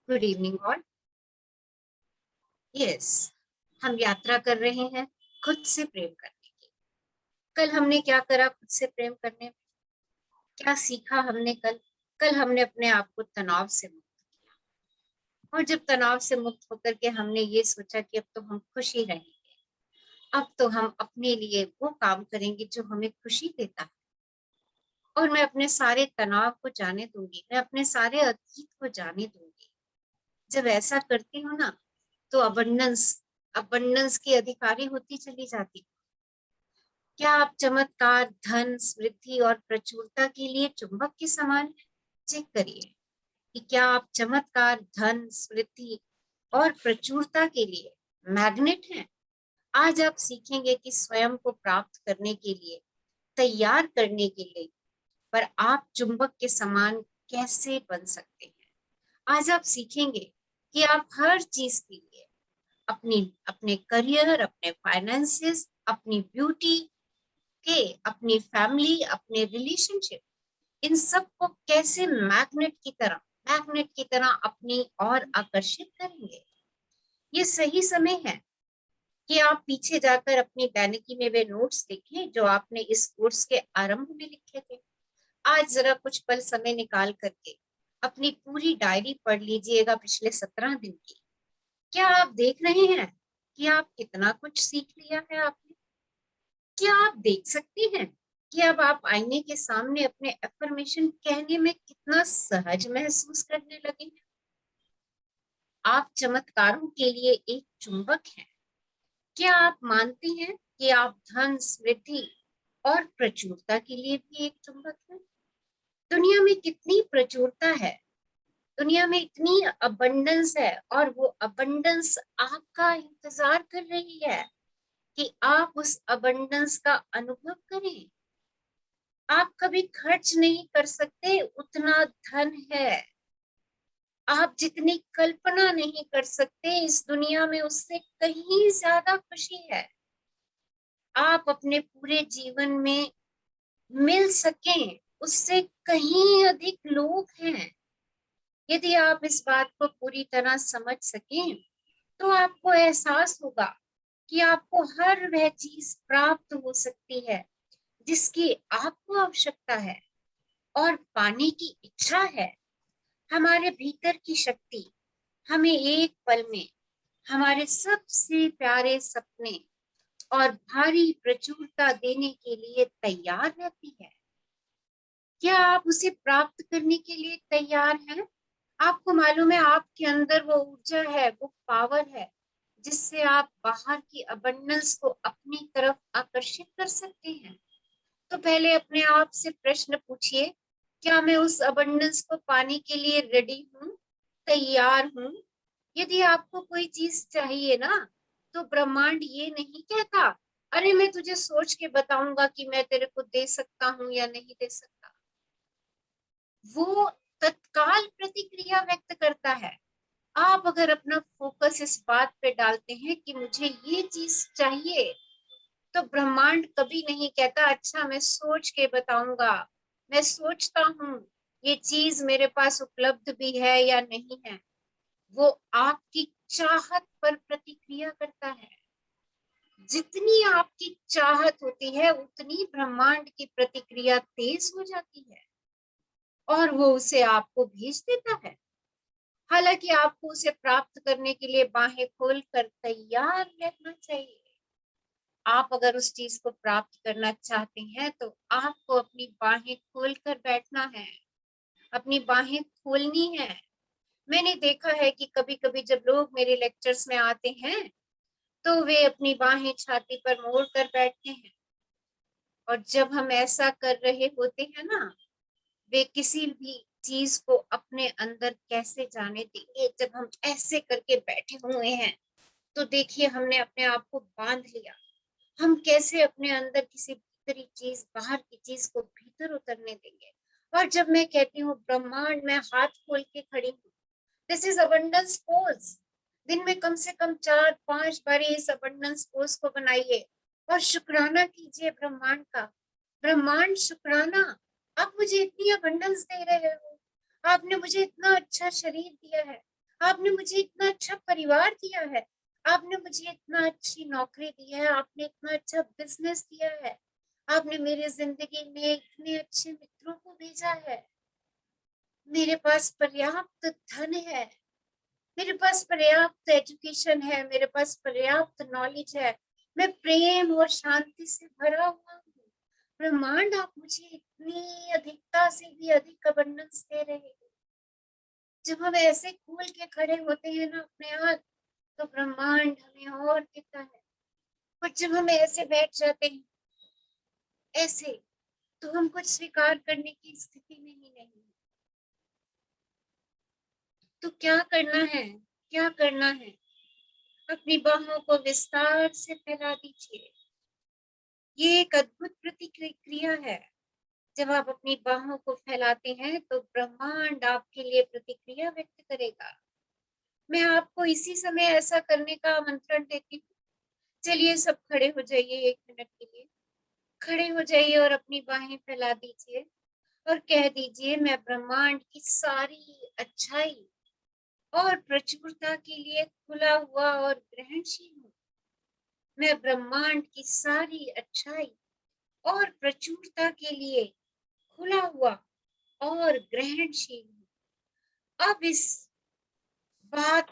Good evening all. Yes, हम यात्रा कर रहे हैं खुद से प्रेम करने की। कल हमने क्या करा खुद से प्रेम करने में? क्या सीखा हमने कल? कल हमने अपने आप को तनाव से मुक्त किया, और जब तनाव से मुक्त होकर के हमने ये सोचा कि अब तो हम खुश ही रहेंगे। अब तो हम अपने लिए वो काम करेंगे जो हमें खुशी देता है, और मैं अपने सारे तनाव को जाने दूंगी, मैं अपने सारे अतीत को जाने दूंगी। जब ऐसा करती हूँ ना, तो अबंडेंस अबंडेंस की अधिकारी होती चली जाती। क्या आप चमत्कार, धन, समृद्धि और प्रचुरता के लिए चुंबक के समान हैं? चेक करिए कि क्या आप चमत्कार, धन, समृद्धि और प्रचुरता के लिए मैग्नेट हैं। आज आप सीखेंगे कि स्वयं को प्राप्त करने के लिए, तैयार करने के लिए, पर आप चुंबक के समान कैसे बन सकते हैं। आज आप सीखेंगे कि आप हर चीज के लिए, अपनी अपने करियर, अपने फाइनेंसेस, अपनी ब्यूटी के, अपनी फैमिली, अपने रिलेशनशिप, इन सब को कैसे मैग्नेट की तरह अपनी ओर आकर्षित करेंगे। ये सही समय है कि आप पीछे जाकर अपनी बैनकी में वे नोट्स देखें जो आपने इस कोर्स के आरंभ में लिखे थे। आज जरा कुछ पल समय निकाल करके अपनी पूरी डायरी पढ़ लीजिएगा पिछले 17 दिन की। क्या आप देख रहे हैं कि आप कितना कुछ सीख लिया है आपने? क्या आप देख सकते हैं कि अब आप आईने के सामने अपने अफर्मेशन कहने में कितना सहज महसूस करने लगे हैं? आप चमत्कारों के लिए एक चुंबक हैं। क्या आप मानते हैं कि आप धन, समृद्धि और प्रचुरता के लिए भी एक चुंबक हैं? दुनिया में कितनी प्रचुरता है, दुनिया में इतनी अबंडेंस है, और वो अबंडेंस आपका इंतजार कर रही है कि आप उस अबंडेंस का अनुभव करें। आप कभी खर्च नहीं कर सकते उतना धन है। आप जितनी कल्पना नहीं कर सकते इस दुनिया में, उससे कहीं ज्यादा खुशी है। आप अपने पूरे जीवन में मिल सकें उससे कहीं अधिक लोग हैं। यदि आप इस बात को पूरी तरह समझ सकें, तो आपको एहसास होगा कि आपको हर वह चीज प्राप्त हो सकती है जिसकी आपको आवश्यकता है और पाने की इच्छा है। हमारे भीतर की शक्ति हमें एक पल में हमारे सबसे प्यारे सपने और भारी प्रचुरता देने के लिए तैयार रहती है। क्या आप उसे प्राप्त करने के लिए तैयार हैं? आपको मालूम है आपके अंदर वो ऊर्जा है, वो पावर है, जिससे आप बाहर की अबंडेंस को अपनी तरफ आकर्षित कर सकते हैं। तो पहले अपने आप से प्रश्न पूछिए, क्या मैं उस अबंडेंस को पाने के लिए रेडी हूँ, तैयार हूँ? यदि आपको कोई चीज चाहिए ना, तो ब्रह्मांड ये नहीं कहता, अरे मैं तुझे सोच के बताऊंगा कि मैं तेरे को दे सकता हूँ या नहीं दे सकता। वो तत्काल प्रतिक्रिया व्यक्त करता है। आप अगर अपना फोकस इस बात पे डालते हैं कि मुझे ये चीज चाहिए, तो ब्रह्मांड कभी नहीं कहता अच्छा मैं सोच के बताऊंगा, मैं सोचता हूँ ये चीज मेरे पास उपलब्ध भी है या नहीं है। वो आपकी चाहत पर प्रतिक्रिया करता है। जितनी आपकी चाहत होती है उतनी ब्रह्मांड की प्रतिक्रिया तेज हो जाती है, और वो उसे आपको भेज देता है। हालांकि आपको उसे प्राप्त करने के लिए बाहें खोलकर तैयार रहना चाहिए। आप अगर उस चीज को प्राप्त करना चाहते हैं, तो आपको अपनी बाहें खोलकर बैठना है, अपनी बाहें खोलनी है। मैंने देखा है कि कभी कभी जब लोग मेरे लेक्चर्स में आते हैं, तो वे अपनी बाहें छाती पर मोड़ कर बैठते हैं, और जब हम ऐसा कर रहे होते हैं ना, वे किसी भी चीज को अपने अंदर कैसे जाने देंगे। जब हम ऐसे करके बैठे हुए हैं, तो देखिए हमने अपने आप को बांध लिया। हम कैसे अपने अंदर किसी भीतरी चीज, बाहर की चीज को भीतर उतरने देंगे। और जब मैं कहती हूँ ब्रह्मांड, मैं हाथ खोल के खड़ी हूँ, दिस इज अबंडेंस पोज। दिन में कम से कम 4-5 बार इस अबंडेंस पोज को बनाइए और शुक्राना कीजिए ब्रह्मांड का। ब्रह्मांड शुक्राना, आप मुझे इतनी अबंडेंस दे रहे हो, आपने मुझे इतना अच्छा शरीर दिया है, आपने मुझे इतना अच्छा परिवार दिया है, आपने मुझे इतना अच्छी नौकरी दी है, आपने इतना अच्छा बिजनेस दिया है, आपने मेरे जिंदगी में इतने अच्छे मित्रों को भेजा है, मेरे पास पर्याप्त धन है, मेरे पास पर्याप्त एजुकेशन है, मेरे पास पर्याप्त नॉलेज है, मैं प्रेम और शांति से भरा हुआ हूँ। ब्रह्मांड, आप मुझे इतनी अधिकता से भी अधिक अबंडेंस दे रहे हैं। जब हम ऐसे खोल के खड़े होते हैं ना अपने हाथ, तो ब्रह्मांड हमें और देता है। और जब हम ऐसे बैठ जाते हैं ऐसे, तो हम कुछ स्वीकार करने की स्थिति में ही नहीं। तो क्या करना है, क्या करना है? अपनी बाहों को विस्तार से फैला दीजिए। ये एक अद्भुत प्रतिक्रिया है। जब आप अपनी बाहों को फैलाते हैं तो ब्रह्मांड आपके लिए प्रतिक्रिया व्यक्त करेगा। मैं आपको इसी समय ऐसा करने का आमंत्रण देती हूँ। चलिए सब खड़े हो जाइए 1 मिनट के लिए। खड़े हो जाइए और अपनी बाहें फैला दीजिए और कह दीजिए, मैं ब्रह्मांड की सारी अच्छाई और प्रचुरता के लिए खुला हुआ और ग्रहणशील हूँ। मैं ब्रह्मांड की सारी अच्छाई और प्रचुरता के लिए खुला हुआ और ग्रहणशील हूँ। अब इस बात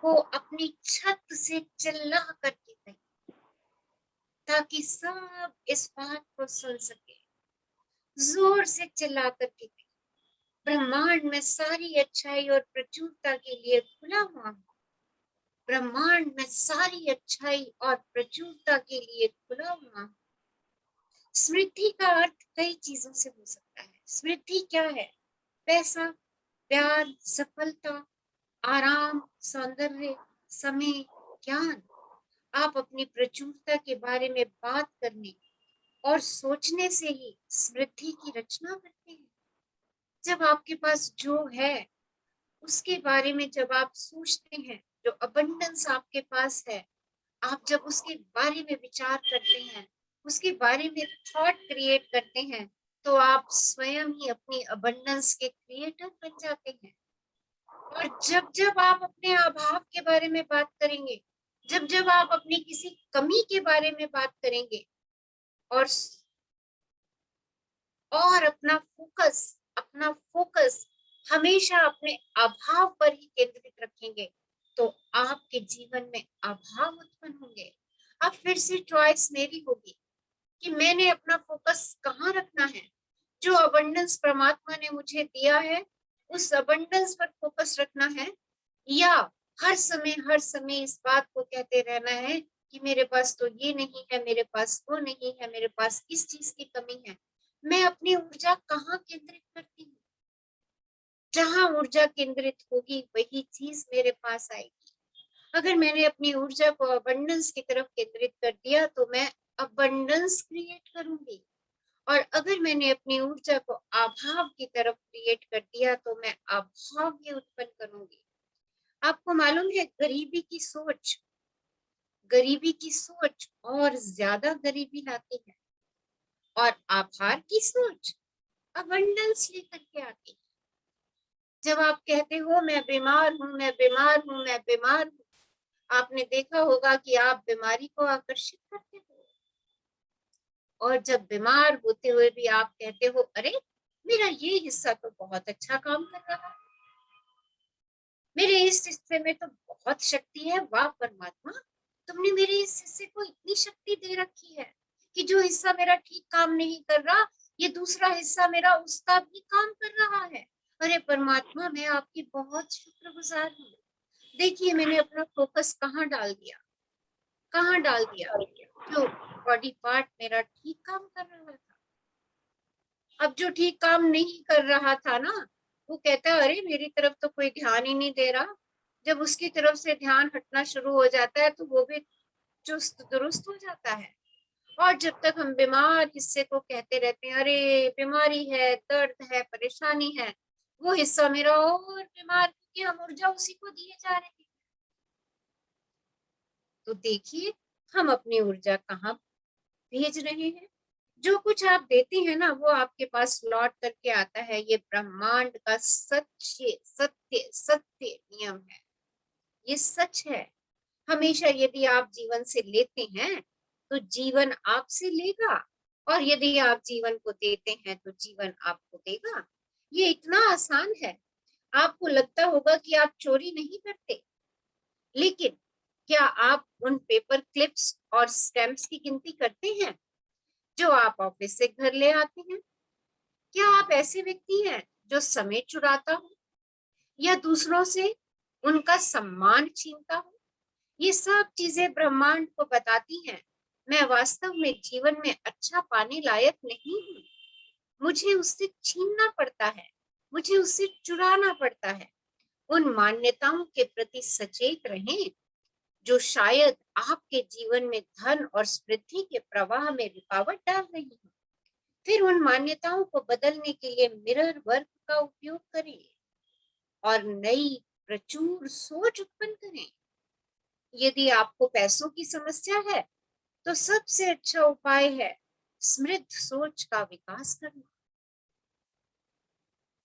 को अपनी छत से चिल्ला करके कहिए, ताकि सब इस बात को सुन सके। जोर से चिल्ला करके कहिए, ब्रह्मांड में सारी अच्छाई और प्रचुरता के लिए खुला हुआ हूँ। ब्रह्मांड में सारी अच्छाई और प्रचुरता के लिए खुला हुआ हूँ। समृद्धि का अर्थ कई चीजों से हो सकता है। समृद्धि क्या है? पैसा, प्यार, सफलता, आराम, सौंदर्य, समय, ज्ञान। आप अपनी प्रचुरता के बारे में बात करने और सोचने से ही समृद्धि की रचना करते हैं। जब आपके पास जो है उसके बारे में जब आप सोचते हैं, जो अबंडेंस आपके पास है, आप जब उसके बारे में विचार करते हैं, उसके बारे में थॉट क्रिएट करते हैं, तो आप स्वयं ही अपनी अबंडेंस के क्रिएटर बन जाते हैं। और जब जब आप अपने अभाव के बारे में बात करेंगे, जब जब आप अपनी किसी कमी के बारे में बात करेंगे और अपना फोकस हमेशा अपने अभाव पर ही केंद्रित रखेंगे, तो आपके जीवन में अभाव उत्पन्न होंगे। अब फिर से चॉइस मेरी होगी कि मैंने अपना फोकस कहाँ रखना है। जो अबंडेंस परमात्मा ने मुझे दिया है, उस अबंडेंस पर फोकस रखना है, या हर समय इस बात को कहते रहना है कि मेरे पास तो ये नहीं है, मेरे पास वो नहीं है, मेरे पास इस चीज की कमी है। मैं अपनी ऊर्जा कहाँ केंद्रित करती हूँ? जहां ऊर्जा केंद्रित होगी वही चीज मेरे पास आएगी। अगर मैंने अपनी ऊर्जा को अबंडेंस की तरफ केंद्रित कर दिया तो मैं अबंडेंस क्रिएट करूंगी, और अगर मैंने अपनी ऊर्जा को अभाव की तरफ क्रिएट कर दिया तो मैं अभाव ही उत्पन्न करूंगी। आपको मालूम है, गरीबी की सोच और ज्यादा गरीबी लाती है, और आभार की सोच अबंडेंस लेकर के आती है। जब आप कहते हो मैं बीमार हूँ, मैं बीमार हूँ, मैं बीमार हूँ, आपने देखा होगा कि आप बीमारी को आकर्षित करते हो। और जब बीमार होते हुए भी आप कहते हो, अरे मेरा ये हिस्सा तो बहुत अच्छा काम कर रहा है, मेरे इस हिस्से में तो बहुत शक्ति है, वाह परमात्मा, तुमने मेरे इस हिस्से को इतनी शक्ति दे रखी है कि जो हिस्सा मेरा ठीक काम नहीं कर रहा, ये दूसरा हिस्सा मेरा उसका भी काम कर रहा है। अरे परमात्मा, मैं आपकी बहुत शुक्रगुजार हूँ। देखिए मैंने अपना फोकस कहाँ डाल दिया, कहाँ डाल दिया? जो बॉडी पार्ट मेरा ठीक काम कर रहा था। अब जो ठीक काम नहीं कर रहा था ना, वो कहता है अरे मेरी तरफ तो कोई ध्यान ही नहीं दे रहा। जब उसकी तरफ से ध्यान हटना शुरू हो जाता है तो वो भी चुस्त दुरुस्त हो जाता है। और जब तक हम बीमार हिस्से को कहते रहते हैं, अरे बीमारी है, दर्द है, परेशानी है, वो हिस्सा मेरा और बीमार, क्योंकि हम ऊर्जा उसी को दिए जा रहे हैं। तो देखिए हम अपनी ऊर्जा कहाँ भेज रहे हैं। जो कुछ आप देते हैं ना वो आपके पास लौट करके आता है। ये ब्रह्मांड का सच्चे सत्य सत्य नियम है, ये सच है। हमेशा यदि आप जीवन से लेते हैं तो जीवन आपसे लेगा, और यदि आप जीवन को देते हैं तो जीवन आपको देगा। ये इतना आसान है। आपको लगता होगा कि आप चोरी नहीं करते, लेकिन क्या आप उन पेपर क्लिप्स और स्टैम्प्स की गिनती करते हैं जो आप ऑफिस से घर ले आते हैं? क्या आप ऐसे व्यक्ति हैं जो समय चुराता हो या दूसरों से उनका सम्मान छीनता हो? ये सब चीजें ब्रह्मांड को बताती हैं मैं वास्तव में जीवन में अच्छा पाने लायक नहीं हूँ। मुझे उससे छीनना पड़ता है, मुझे उससे चुराना पड़ता है। उन मान्यताओं के प्रति सचेत रहें जो शायद आपके जीवन में धन और समृद्धि के प्रवाह में रुकावट डाल रही है। फिर उन मान्यताओं को बदलने के लिए मिरर वर्क का उपयोग करें और नई प्रचुर सोच उत्पन्न करें। यदि आपको पैसों की समस्या है तो सबसे अच्छा उपाय है समृद्ध सोच का विकास करना।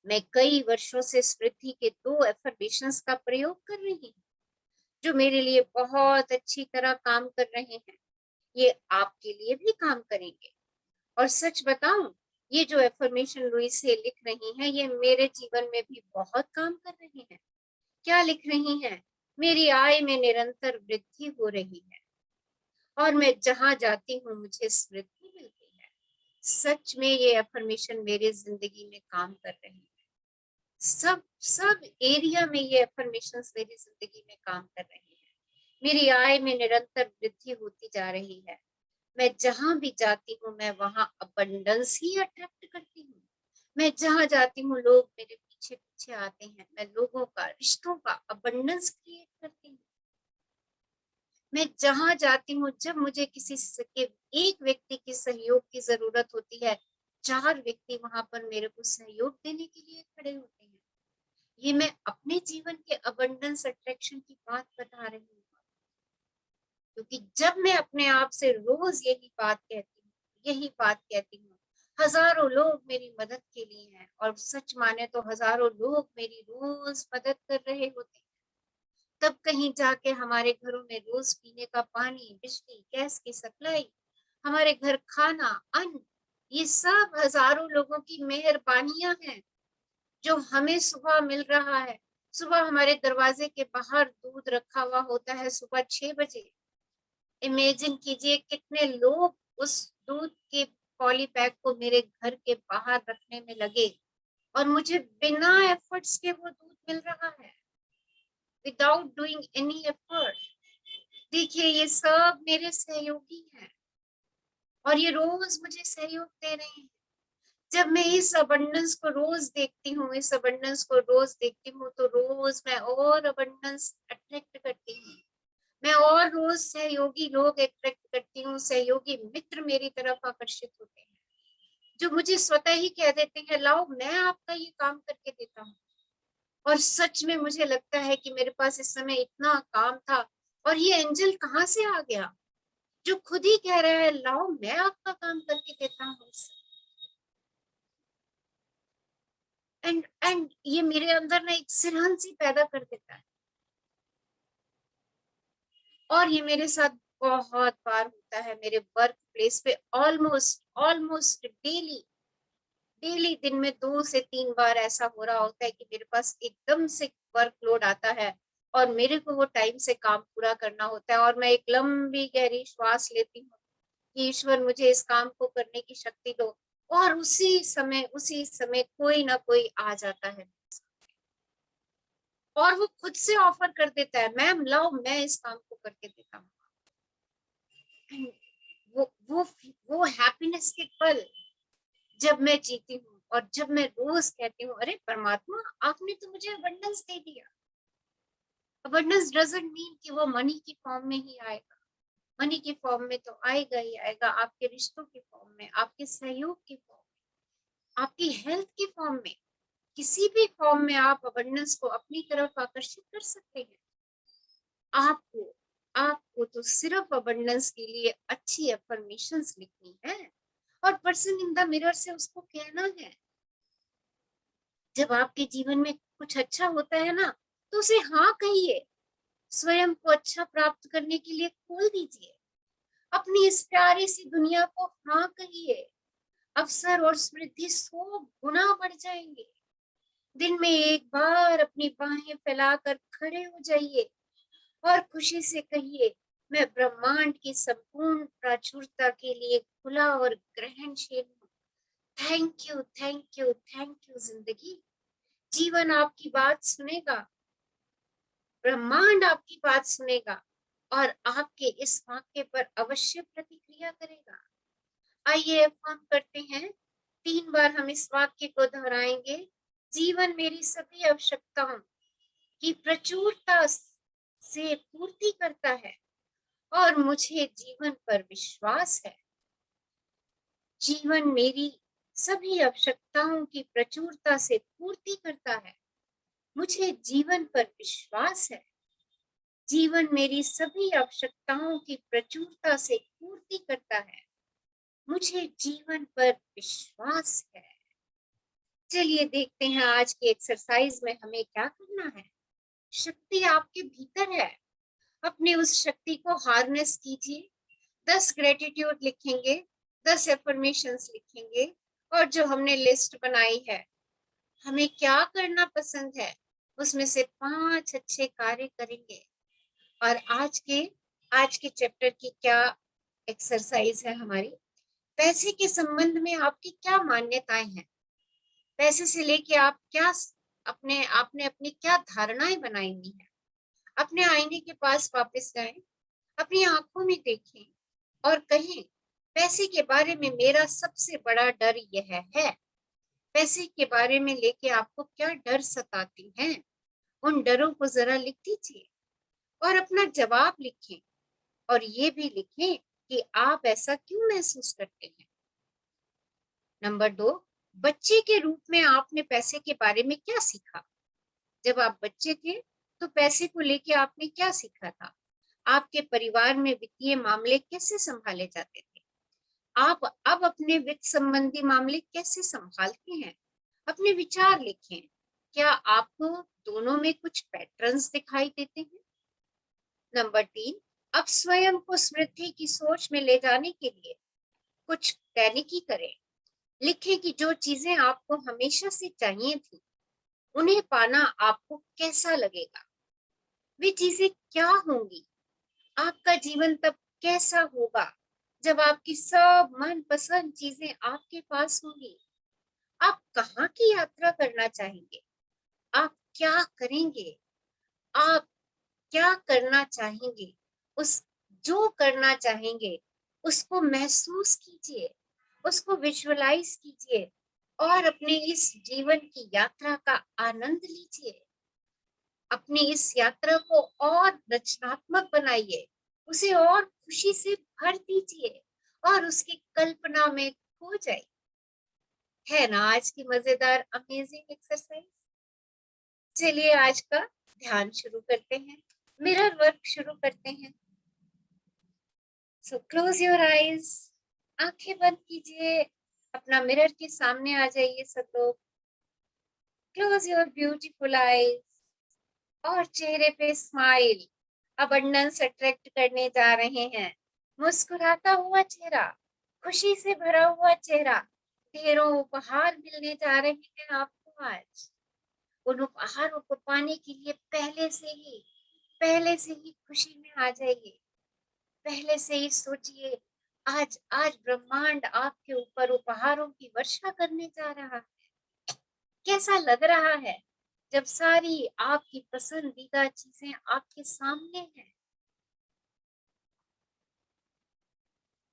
मैं कई वर्षों से समृद्धि के 2 एफर्मेशंस का प्रयोग कर रही हूँ जो मेरे लिए बहुत अच्छी तरह काम कर रहे हैं। ये आपके लिए भी काम करेंगे। और सच बताऊं, ये जो एफर्मेशन लुइस है लिख रही हैं ये मेरे जीवन में भी बहुत काम कर रही हैं। क्या लिख रही हैं? मेरी आय में निरंतर वृद्धि हो रही है और मैं जहां जाती हूँ मुझे समृद्धि मिलती है। सच में ये एफर्मेशन मेरी जिंदगी में काम कर रही है। सब सब एरिया में ये एफर्मेशन मेरी जिंदगी में काम कर रही है। मेरी आय में निरंतर वृद्धि होती जा रही है। मैं जहां भी जाती हूँ मैं वहां अबंडेंस ही अट्रैक्ट करती हूँ। मैं जहां जाती हूँ लोग मेरे पीछे पीछे आते हैं। मैं लोगों का, रिश्तों का अबंडेंस क्रिएट करती हूँ। मैं जहां जाती हूँ जब मुझे किसी के एक व्यक्ति के सहयोग की जरूरत होती है, 4 व्यक्ति वहां पर मेरे को सहयोग देने के लिए खड़े होते हैं। ये मैं अपने जीवन के अबंडेंस अट्रैक्शन की बात बता रही हूँ, क्योंकि जब मैं अपने आप से रोज यही बात कहती हूँ, हजारों लोग मेरी मदद के लिए हैं, और सच माने तो हजारों लोग मेरी रोज मदद कर रहे होते हैं। तब कहीं जाके हमारे घरों में रोज पीने का पानी, बिजली, गैस की सप्लाई, हमारे घर खाना, अन्न, ये सब हजारों लोगों की मेहरबानियां हैं जो हमें सुबह मिल रहा है। सुबह हमारे दरवाजे के बाहर दूध रखा हुआ होता है सुबह 6 बजे। इमेजिन कीजिए कितने लोग उस दूध के पॉली बैग को मेरे घर के बाहर रखने में लगे, और मुझे बिना एफर्ट्स के वो दूध मिल रहा है, विदाउट डूइंग एनी एफर्ट। देखिए ये सब मेरे सहयोगी हैं और ये रोज मुझे सहयोग दे रहे हैं। जब मैं इस अबंडेंस को रोज देखती हूँ, इस अबंडेंस को रोज देखती हूँ, तो रोज मैं और अबंडेंस अट्रैक्ट करती हूँ। मैं और रोज सहयोगी लोग अट्रैक्ट करती हूँ। सहयोगी मित्र मेरी तरफ आकर्षित होते हैं जो मुझे स्वतः ही कह देते हैं लाओ मैं आपका ये काम करके देता हूँ। और सच में मुझे लगता है कि मेरे पास इस समय इतना काम था और ये एंजल कहाँ से आ गया जो खुद ही कह रहा है लाओ मैं आपका काम करके देता हूँ। एंड ये मेरे अंदर ना एक सिरहंसी पैदा कर देता है, और ये मेरे साथ बहुत बार होता है मेरे वर्क प्लेस पे। ऑलमोस्ट ऑलमोस्ट डेली डेली दिन में 2 से 3 बार ऐसा हो रहा होता है कि मेरे पास एकदम से वर्कलोड आता है और मेरे को वो टाइम से काम पूरा करना होता है, और मैं एक लंबी गहरी श्वास लेती हूँ कि ईश्वर मुझे इस काम को करने की शक्ति दो, और उसी समय कोई ना कोई आ जाता है और वो खुद से ऑफर कर देता है मैम लाओ मैं इस काम को करके देता हूँ। वो वो वो हैप्पीनेस के पल जब मैं जीती हूँ और जब मैं रोज कहती हूँ अरे परमात्मा आपने तो मुझे अबंडेंस दे दिया। अबंडेंस डजंट मीन कि वो मनी की फॉर्म में ही आएगा। मनी की फॉर्म में तो आएगा ही आएगा, आपके रिश्तों की फॉर्म में, आपके सहयोग की फॉर्म में, आपकी हेल्थ की फॉर्म में, किसी भी फॉर्म में आप अबंडेंस को अपनी तरफ आकर्षित कर सकते हैं। आपको तो सिर्फ अबंडेंस के लिए अच्छी अफर्मेशंस लिखनी है और पर्सन इन द मिरर से उसको कहना है। जब आपके जीवन में कुछ अच्छा होता है ना, तो उसे हाँ कहिए। स्वयं को अच्छा प्राप्त करने के लिए खोल दीजिए। अपनी इस प्यारी सी दुनिया को हाँ कहिए। अवसर और समृद्धि 100 गुना बढ़ जाएंगे। दिन में एक बार अपनी बाहें फैलाकर खड़े हो जाइए और खुशी से कहिए, मैं ब्रह्मांड की संपूर्ण प्राचुरता के लिए खुला और ग्रहणशील हूँ। Thank you, thank you, thank you जिंदगी। जीवन आपकी बात सुनेगा, ब्रह्मांड आपकी बात सुनेगा और आपके इस वाक्य पर अवश्य प्रतिक्रिया करेगा। आइए अफर्म करते हैं। 3 बार हम इस वाक्य को दोहराएंगे। जीवन मेरी सभी आवश्यकताओं की प्रचुरता से पूर्ति करता है और मुझे जीवन पर विश्वास है। जीवन मेरी सभी आवश्यकताओं की प्रचुरता से पूर्ति करता है, मुझे जीवन पर विश्वास है। जीवन मेरी सभी आवश्यकताओं की प्रचुरता से पूर्ति करता है, मुझे जीवन पर विश्वास है। चलिए देखते हैं आज की एक्सरसाइज में हमें क्या करना है। शक्ति आपके भीतर है, अपनी उस शक्ति को हार्नेस कीजिए। 10 ग्रेटिट्यूड लिखेंगे, 10 एफर्मेशंस लिखेंगे और जो हमने लिस्ट बनाई है, हमें क्या करना पसंद है, उसमें से 5 अच्छे कार्य करेंगे। और आज के चैप्टर की क्या एक्सरसाइज है हमारी, पैसे के संबंध में आपकी क्या मान्यताएं हैं, पैसे से लेके आप क्या आपने अपनी क्या धारणाएं बनाई हुई है। अपने आईने के पास वापस जाएं, अपनी आंखों में देखें और कहें, पैसे के बारे में मेरा सबसे बड़ा डर यह है। पैसे के बारे में लेके आपको क्या डर सताती हैं, उन डरों को जरा लिख दीजिए और अपना जवाब लिखें। और ये भी लिखें कि आप ऐसा क्यों महसूस करते हैं। नंबर 2, बच्चे के रूप में आपने पैसे के बारे में क्या सीखा। जब आप बच्चे थे तो पैसे को लेके आपने क्या सीखा था। आपके परिवार में वित्तीय मामले कैसे संभाले जाते थे। आप अब अपने वित्त संबंधी मामले कैसे संभालते हैं। अपने विचार लिखें। क्या आपको दोनों में कुछ पैटर्न्स दिखाई देते हैं। नंबर 3, अब स्वयं को समृद्धि की सोच में ले जाने के लिए कुछ तैनिकी करें। लिखें कि जो चीजें आपको हमेशा से चाहिए थी, उन्हें पाना आपको कैसा लगेगा। वे चीजें क्या होंगी। आपका जीवन तब कैसा होगा जब आपकी सब मनपसंद चीजें आपके पास होंगी। आप कहाँ की यात्रा करना चाहेंगे। आप क्या करेंगे। आप क्या करना चाहेंगे। उस जो करना चाहेंगे उसको महसूस कीजिए, उसको विजुअलाइज कीजिए और अपने इस जीवन की यात्रा का आनंद लीजिए। अपनी इस यात्रा को और रचनात्मक बनाइए, उसे और खुशी से भर दीजिए और उसकी कल्पना में खो जाइए। है ना आज की मजेदार अमेजिंग एक्सरसाइज। चलिए आज का ध्यान शुरू करते हैं, मिरर वर्क शुरू करते हैं। सो क्लोज योर आईज, आंखें बंद कीजिए, अपना मिरर के सामने आ जाइए सब लोग। क्लोज योर ब्यूटीफुल आईज और चेहरे पे स्माइल अबंडेंस अट्रैक्ट करने जा रहे हैं। मुस्कुराता हुआ चेहरा, खुशी से भरा हुआ चेहरा। ढेरों उपहार मिलने जा रहे हैं आपको आज। उन उपहारों को पाने के लिए पहले से ही खुशी में आ जाइए। पहले से ही सोचिए, आज आज ब्रह्मांड आपके ऊपर उपहारों की वर्षा करने जा रहा है। कैसा लग रहा है जब सारी आपकी पसंदीदा चीजें आपके सामने हैं।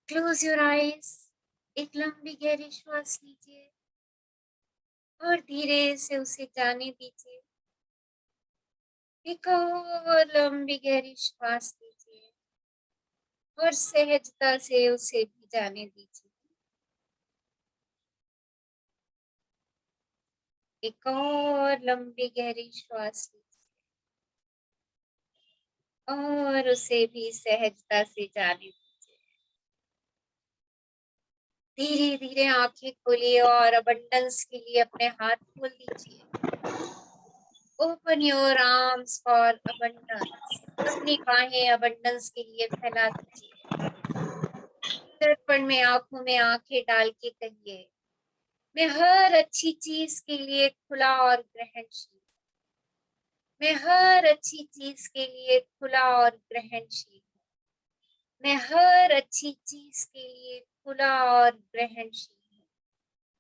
क्लोज योर आईज, एक लंबी गहरी श्वास लीजिए और धीरे से उसे जाने दीजिए। एक और लंबी गहरी श्वास लीजिए और सहजता से उसे भी जाने दीजिए। एक और लंबी गहरी श्वास लीजिए और उसे भी सहजता से जाने दीजिए। धीरे धीरे आंखें खोलिए और अबंडेंस के लिए अपने हाथ खोल दीजिए। Open your arms for abundance. अपनी बाहें अबंडेंस के लिए फैला दीजिए। दर्पण में आंखों में आंखें डाल के कहिए, मैं हर अच्छी चीज के लिए खुला और ग्रहणशील। मैं हर अच्छी चीज के लिए खुला और ग्रहणशील। मैं हर अच्छी चीज के लिए खुला और ग्रहणशील हूँ।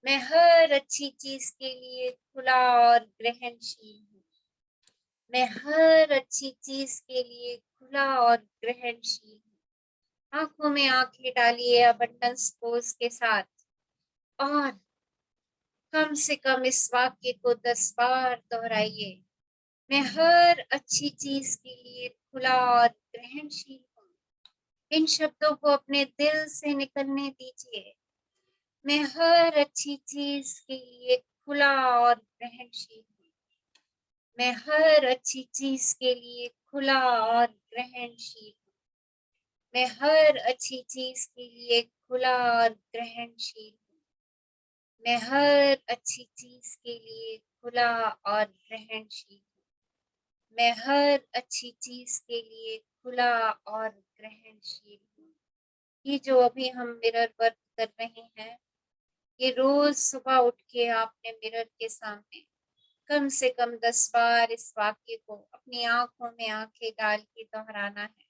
मैं हर अच्छी चीज के लिए खुला और ग्रहणशील हूँ। मैं हर अच्छी चीज के लिए खुला और ग्रहणशील हूँ। आंखों में आंखें डालिए अबंडेंस पोज के साथ और कम से कम इस वाक्य को 10 बार दोहराइए। मैं हर अच्छी चीज के लिए खुला और ग्रहणशील हूँ। इन शब्दों को अपने दिल से निकलने दीजिए। मैं हर अच्छी चीज के लिए खुला और ग्रहणशील हूँ। मैं हर अच्छी चीज के लिए खुला और ग्रहणशील हूँ। मैं हर अच्छी चीज के लिए खुला और ग्रहणशील हूँ। मैं हर अच्छी चीज के लिए खुला और ग्रहणशील हूँ। मैं हर अच्छी चीज के लिए खुला और ग्रहणशील हूँ। ये जो अभी हम मिरर वर्क कर रहे हैं, ये रोज सुबह उठ के आपने मिरर के सामने कम से कम 10 बार इस वाक्य को अपनी आंखों में आंखें डाल के दोहराना है।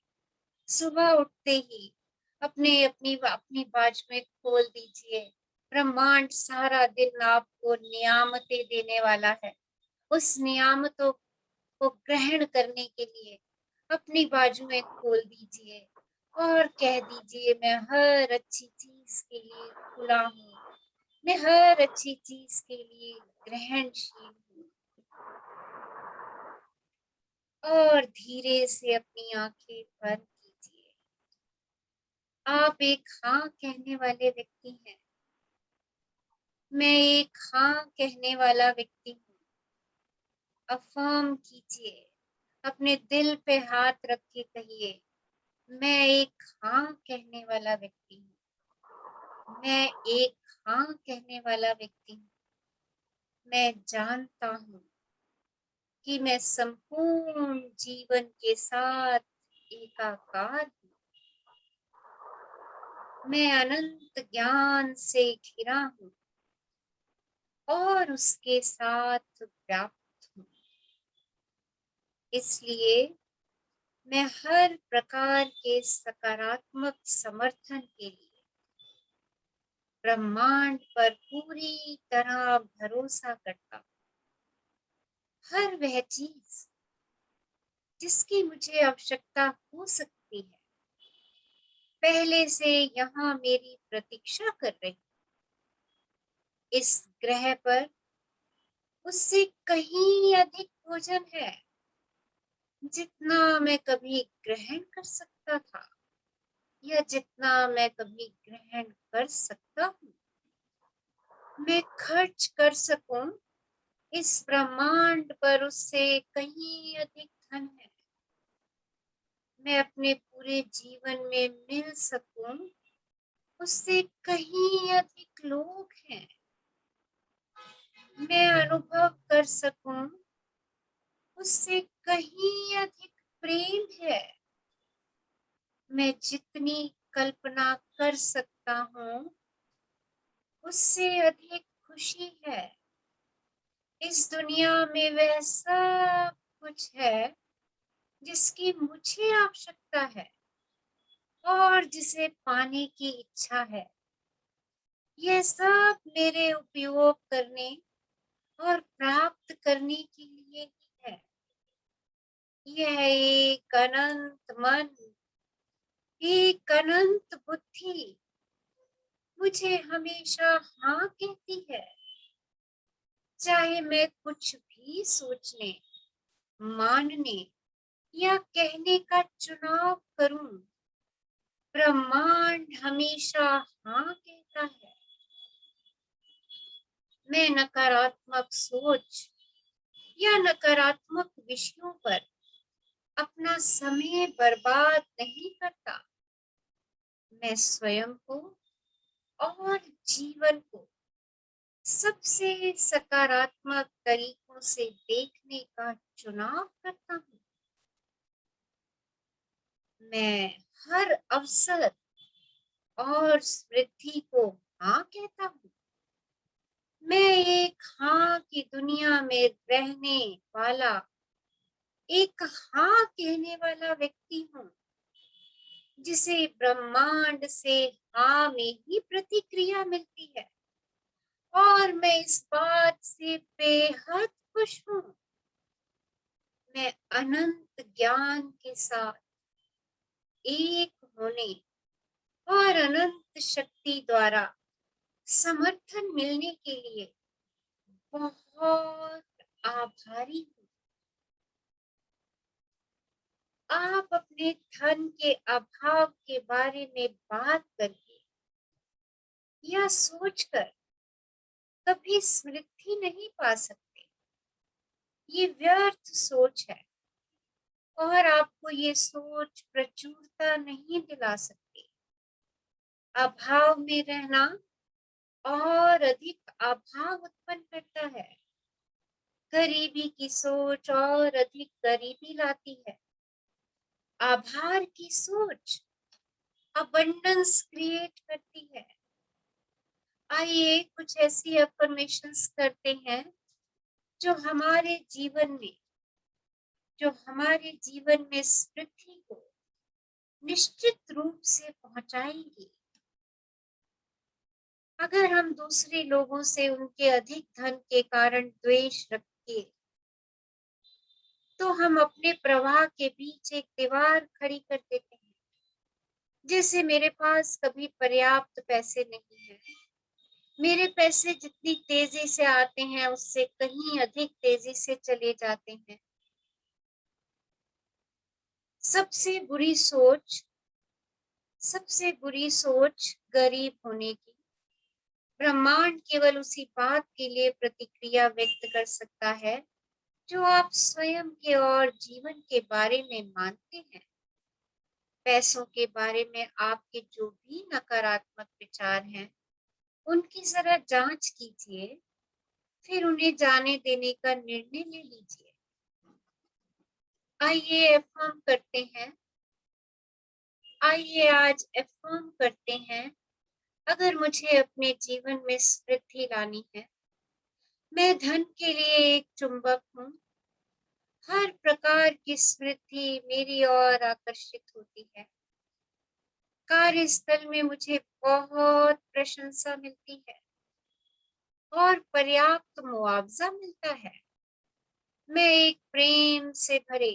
सुबह उठते ही अपने अपनी अपनी बाजुएं खोल दीजिए। ब्रह्मांड सारा दिन आपको नियामतें देने वाला है। उस नियामतों को ग्रहण करने के लिए अपनी बाजुएं खोल दीजिए और कह दीजिए, मैं हर अच्छी चीज के लिए खुला हूँ। मैं हर अच्छी चीज के लिए ग्रहणशील हूँ। और धीरे से अपनी आंखें बंद कीजिए। आप एक हाँ कहने वाले व्यक्ति हैं। मैं एक हाँ कहने वाला व्यक्ति हूँ। अफर्म कीजिए। अपने दिल पे हाथ रख के कहिए, मैं एक हाँ कहने वाला व्यक्ति हूँ। मैं एक हाँ कहने वाला व्यक्ति हूँ। मैं जानता हूँ कि मैं संपूर्ण जीवन के साथ एकाकार हूँ। मैं अनंत ज्ञान से घिरा हूँ और उसके साथ व्याप्त हूँ। इसलिए मैं हर प्रकार के सकारात्मक समर्थन के लिए ब्रह्मांड पर पूरी तरह भरोसा करता हूँ। हर वह चीज जिसकी मुझे आवश्यकता हो सकती है, पहले से यहाँ मेरी प्रतीक्षा कर रही। इस ग्रह पर उससे कहीं अधिक भोजन है जितना मैं कभी ग्रहण कर सकता था या जितना मैं कभी ग्रहण कर सकता हूँ। मैं खर्च कर सकूं इस ब्रह्मांड पर उससे कहीं अधिक धन है। मैं अपने पूरे जीवन में मिल सकूं उससे कहीं अधिक लोग हैं। मैं अनुभव कर सकूं उससे कहीं अधिक प्रेम है। मैं जितनी कल्पना कर सकता हूँ उससे अधिक खुशी है। इस दुनिया में वह सब कुछ है जिसकी मुझे आवश्यकता है और जिसे पाने की इच्छा है। यह सब मेरे उपयोग करने और प्राप्त करने के लिए ही है। यह एक अनंत मन, एक अनंत बुद्धि मुझे हमेशा हाँ कहती है। चाहे मैं कुछ भी सोचने, मानने या कहने का चुनाव करूं, ब्रह्मांड हमेशा हाँ कहता है। मैं नकारात्मक सोच या नकारात्मक विषयों पर अपना समय बर्बाद नहीं करता। मैं स्वयं को और जीवन को सबसे सकारात्मक तरीकों से देखने का चुनाव करता हूँ। मैं हर अवसर और समृद्धि को हाँ कहता हूँ। मैं एक हाँ की दुनिया में रहने वाला, एक हाँ कहने वाला व्यक्ति हूँ, जिसे ब्रह्मांड से हाँ में ही प्रतिक्रिया मिलती है। और मैं इस बात से बेहद खुश हूँ। मैं अनंत ज्ञान के साथ एक होने और अनंत शक्ति द्वारा समर्थन मिलने के लिए बहुत आभारी हूँ। आप अपने धन के अभाव के बारे में बात करके या सोचकर कभी समृद्धि नहीं पा सकते। ये व्यर्थ सोच है और आपको ये सोच प्रचुरता नहीं दिला सकती। अभाव में रहना और अधिक अभाव उत्पन्न करता है। गरीबी की सोच और अधिक गरीबी लाती है। आभार की सोच अबंडेंस क्रिएट करती है। आइए कुछ ऐसी अफर्मेशंस करते हैं जो हमारे जीवन में समृद्धि को निश्चित रूप से पहुंचाएंगी। अगर हम दूसरे लोगों से उनके अधिक धन के कारण द्वेष रखें, तो हम अपने प्रवाह के बीच एक दीवार खड़ी कर देते हैं। जैसे मेरे पास कभी पर्याप्त पैसे नहीं है, मेरे पैसे जितनी तेजी से आते हैं उससे कहीं अधिक तेजी से चले जाते हैं। सबसे बुरी सोच गरीब होने की। ब्रह्मांड केवल उसी बात के लिए प्रतिक्रिया व्यक्त कर सकता है जो आप स्वयं के और जीवन के बारे में मानते हैं। पैसों के बारे में आपके जो भी नकारात्मक विचार हैं, उनकी जरा जांच कीजिए, फिर उन्हें जाने देने का निर्णय ले लीजिए। आइए आज अफर्म करते हैं, अगर मुझे अपने जीवन में समृद्धि लानी है, मैं धन के लिए एक चुंबक हूँ। हर प्रकार की समृद्धि मेरी ओर आकर्षित होती है। कार्यस्थल में मुझे बहुत प्रशंसा मिलती है और पर्याप्त मुआवजा मिलता है। मैं एक प्रेम से भरे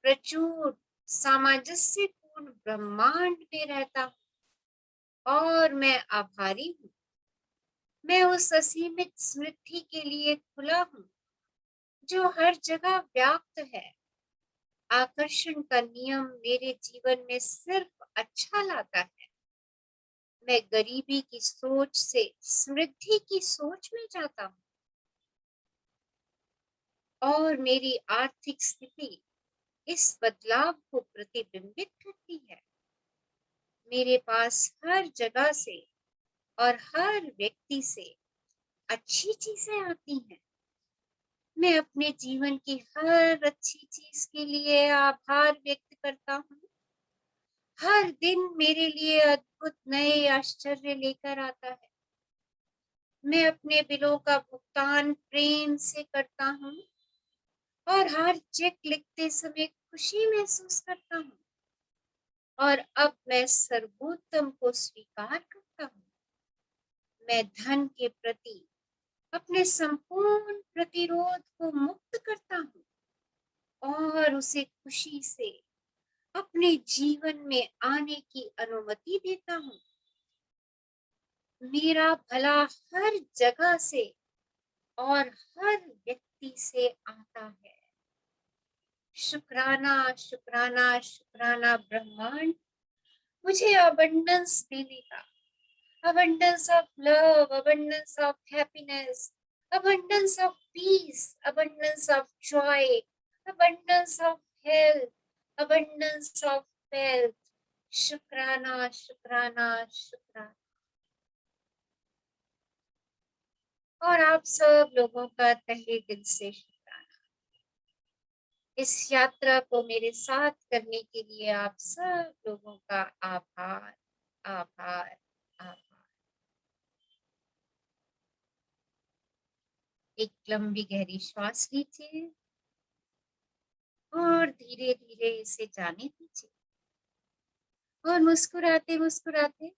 प्रचुर सामंजस्यपूर्ण ब्रह्मांड में रहता हूँ और मैं आभारी हूँ। मैं उस असीमित समृद्धि के लिए खुला हूँ जो हर जगह व्याप्त है। आकर्षण का नियम मेरे जीवन में सिर्फ अच्छा लाता है। मैं गरीबी की सोच से समृद्धि की सोच में जाता हूँ और मेरी आर्थिक स्थिति इस बदलाव को प्रतिबिंबित करती है। मेरे पास हर जगह से और हर व्यक्ति से अच्छी चीजें आती हैं। मैं अपने जीवन की हर अच्छी चीज के लिए आभार व्यक्त करता हूँ। हर दिन मेरे लिए अद्भुत नए आश्चर्य लेकर आता है। मैं अपने बिलों का भुगतान प्रेम से करता हूँ और हर चेक लिखते समय खुशी महसूस करता हूँ। और अब मैं सर्वोत्तम को स्वीकार करता हूँ। मैं धन के प्रति अपने संपूर्ण प्रतिरोध को मुक्त करता हूँ और उसे खुशी से अपने जीवन में आने की अनुमति देता हूँ। मेरा भला हर जगह से और हर व्यक्ति से आता है। शुक्राना शुक्राना शुक्राना ब्रह्मांड मुझे अबंडेंस देने का, abundance of love, abundance of happiness, abundance of peace, abundance of joy, abundance of health, abundance of wealth. शुक्राना शुक्राना शुक्राना। और आप सब लोगों का तहे दिल से शुक्राना। इस यात्रा को मेरे साथ करने के लिए आप सब लोगों का आभार, आभार, आभार। एक लंबी गहरी श्वास लीजिए और धीरे धीरे इसे जाने दीजिए, और मुस्कुराते मुस्कुराते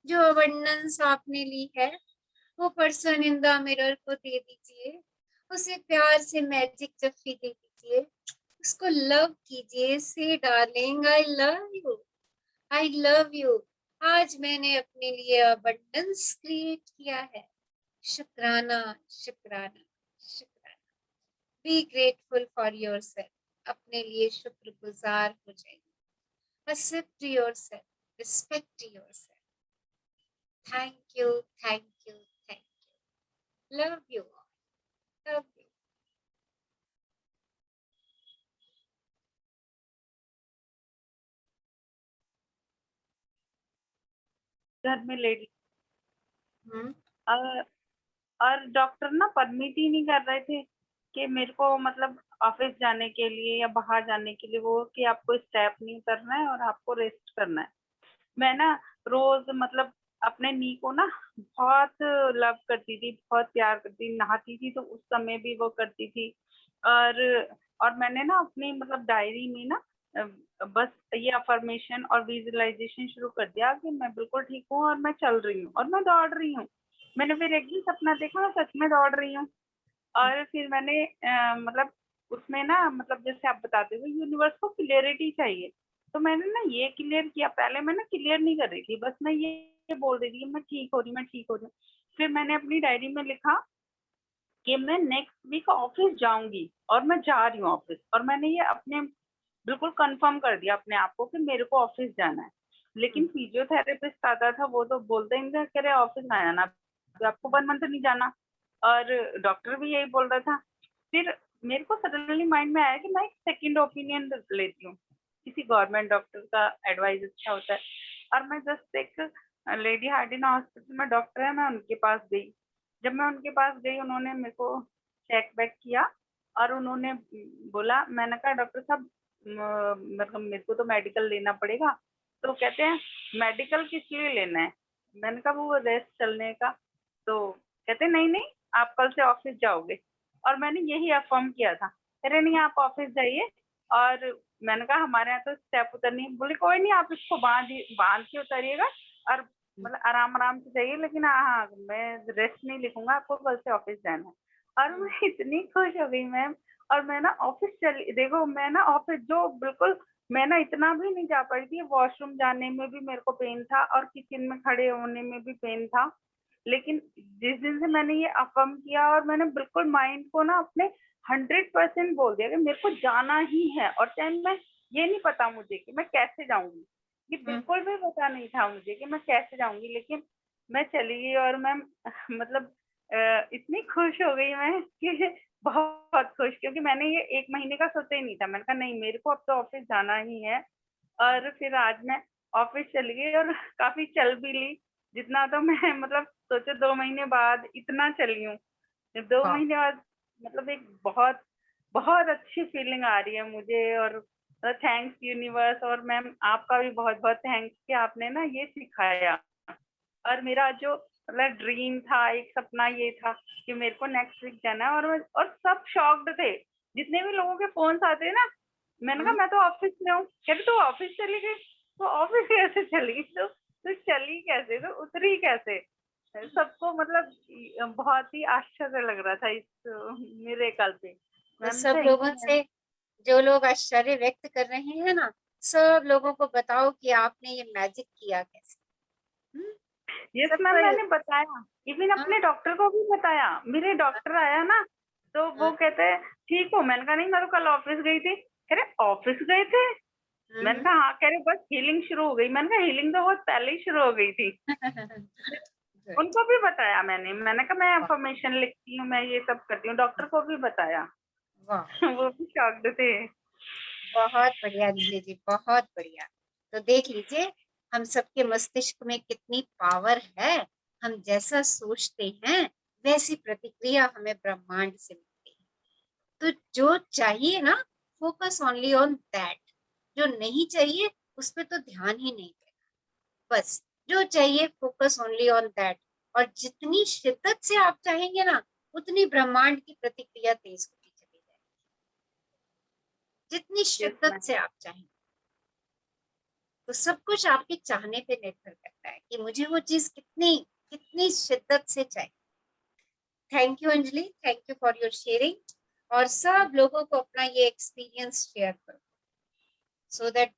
जो अबंडेंस आपने ली है वो पर्सन इन द मिरर को दे दीजिए। उसे प्यार से मैजिक जफ्फी दे दीजिए, उसको लव कीजिए। से darling I love you, I love you. आज मैंने अपने लिए अबंडेंस क्रिएट किया है। शुक्राना, शुक्राना, शुक्राना। Be grateful for yourself. अपने लिए शुक्रगुजार हो जाइए। Accept yourself, respect yourself. Thank you, thank you, thank you. Love you all, love you. घर में लेडी हम्म, और डॉक्टर ना परमिट ही नहीं कर रहे थे कि मेरे को मतलब ऑफिस जाने के लिए या बाहर जाने के लिए, वो कि आपको स्टेप नहीं करना है और आपको रेस्ट करना है। मैं ना रोज मतलब अपने नी को ना बहुत लव करती थी, बहुत प्यार करती, नहाती थी तो उस समय भी वो करती थी। और और मैंने ना अपनी मतलब डायरी में ना बस ये अफर्मेशन और विजुअलाइजेशन शुरू कर दिया कि मैं बिल्कुल ठीक हूँ और मैं चल रही हूँ और मैं दौड़ रही हूँ। मैंने फिर एक दिन सपना देखा, मैं सच में दौड़ रही हूँ। और फिर मैंने मतलब उसमें ना मतलब जैसे आप बताते हो यूनिवर्स को क्लियरिटी चाहिए, तो मैंने ना ये क्लियर किया। पहले मैं ना क्लियर नहीं कर रही थी, बस मैं ये बोल रही थी मैं ठीक हो रही हूँ, मैं ठीक हो रही हूँ। फिर मैंने अपनी डायरी में लिखा कि मैं नेक्स्ट वीक ऑफिस जाऊंगी और मैं जा रही हूँ ऑफिस, और मैंने ये अपने बिल्कुल कंफर्म कर दिया अपने आप को कि मेरे को ऑफिस जाना है। लेकिन फिजियोथेरेपिस्ट आता था, वो तो बोलते ही थे, कह रहे ऑफिस ना आना, तो आपको 1 मंथ नहीं जाना। और डॉक्टर भी यही बोल रहा था। फिर मेरे को सडनली माइंड में आया कि मैं एक सेकंड ओपिनियन लेती हूँ, किसी गवर्नमेंट डॉक्टर का एडवाइस अच्छा होता है। और मैं जस्ट एक लेडी हार्डिना हॉस्पिटल में डॉक्टर है, मैं उनके पास गई। जब मैं उनके पास गई, उन्होंने मेरे को चेक बैक किया और उन्होंने बोला, मैंने कहा डॉक्टर साहब मतलब मेरे को तो मेडिकल लेना पड़ेगा। तो कहते हैं मेडिकल किस लिए लेना है? मैंने कहा वो रेस्ट चलने का। तो कहते नहीं नहीं, आप कल से ऑफिस जाओगे। और मैंने यही अफर्म किया था, कह रहे नहीं आप ऑफिस जाइए। और मैंने कहा हमारे यहाँ तो स्टेप उतरनी है। बोले कोई नहीं, आप इसको बांध बांध के उतरिएगा और मतलब आराम आराम से जाइए, लेकिन हाँ हाँ मैं रेस्ट नहीं लिखूंगा, आपको कल से ऑफिस जाना है। और मैं इतनी खुश हो गई मैम। और मैं ना ऑफिस चली, देखो मैं ना ऑफिस जो बिल्कुल मैं ना इतना भी नहीं जा पाई थी, वॉशरूम जाने में भी मेरे को पेन था और किचन में खड़े होने में भी पेन था। लेकिन जिस दिन से मैंने ये अफर्म किया और मैंने बिल्कुल माइंड को ना अपने 100% बोल दिया कि मेरे को जाना ही है, और चाहे मैं ये नहीं पता मुझे कि मैं कैसे जाऊंगी, ये बिल्कुल भी पता नहीं था मुझे कि मैं कैसे जाऊंगी, लेकिन मैं चली गई। और मैं मतलब इतनी खुश हो गई मैं कि बहुत खुश, क्योंकि मैंने ये 1 महीने का सोचा ही नहीं था। मैंने कहा नहीं मेरे को अब तो ऑफिस जाना ही है। और फिर आज मैं ऑफिस चली गई और काफी चल भी ली, जितना तो मैं मतलब सोचो 2 महीने बाद इतना चली हूँ। 2 वाह, महीने बाद मतलब एक बहुत बहुत अच्छी फीलिंग आ रही है मुझे। और थैंक्स यूनिवर्स, और मैम आपका भी बहुत बहुत थैंक्स कि आपने ना ये सिखाया। और मेरा जो मतलब ड्रीम था, एक सपना ये था कि मेरे को नेक्स्ट वीक जाना है। और सब शॉक्ड थे, जितने भी लोगों के फोन्स आते हैं ना। मैंने कहा मैं तो ऑफिस में हूँ। कह रहे तू ऑफिस चली गई? तो ऑफिस कैसे चली गई? तो चली कैसे, तो उतरी कैसे? सबको मतलब बहुत ही आश्चर्य लग रहा था इस मेरे कल पे। तो मैम सब थैंक लोगों यू मैम। से, जो लोग आश्चर्य व्यक्त कर रहे हैं ना, सब लोगों को बताओ कि आपने ये मैजिक किया कैसे। हम्म, यस मैम, सबको मैंने बताया, इवन हाँ, अपने डॉक्टर को भी बताया। मेरे डॉक्टर आया ना, तो वो हाँ, कहते हैं ठीक हो? मैंने कहा नहीं, मैं तो कल ऑफिस गई थी। कह रहे ऑफिस गए थे? मैंने हम्म, कहा हाँ। कह रहे बस हीलिंग शुरू हो गई। मैंने कहा हीलिंग तो बहुत पहले ही शुरू हो गई थी। गुड, उनको भी बताया मैंने कहा मैं वाह, इंफॉर्मेशन लिखती हूँ, मैं ये सब करती हूँ, डॉक्टर को भी बताया। वाह, वो भी शॉक्ड थे। बहुत बढ़िया नीले जी, बहुत बढ़िया। तो देख लीजिए, हम सबके मस्तिष्क में कितनी पावर है। हम जैसा सोचते हैं वैसी प्रतिक्रिया हमें ब्रह्मांड से मिलती है। तो जो चाहिए ना, फोकस ओनली ऑन दैट। जो नहीं चाहिए उस पर तो ध्यान ही नहीं देना। बस जो चाहिए फोकस ओनली ऑन दैट। और जितनी शिद्दत से आप चाहेंगे ना, उतनी ब्रह्मांड की प्रतिक्रिया तेज होती चली जाएगी। जितनी यस शिद्दत मैम। से आप चाहेंगे, तो सब कुछ आपके चाहने पे निर्भर करता है कि मुझे वो चीज कितनी कितनी शिद्दत से चाहिए। Thank you Anjali, thank you for your sharing. और सब लोगों को अपना ये एक्सपीरियंस शेयर करो, सो दैट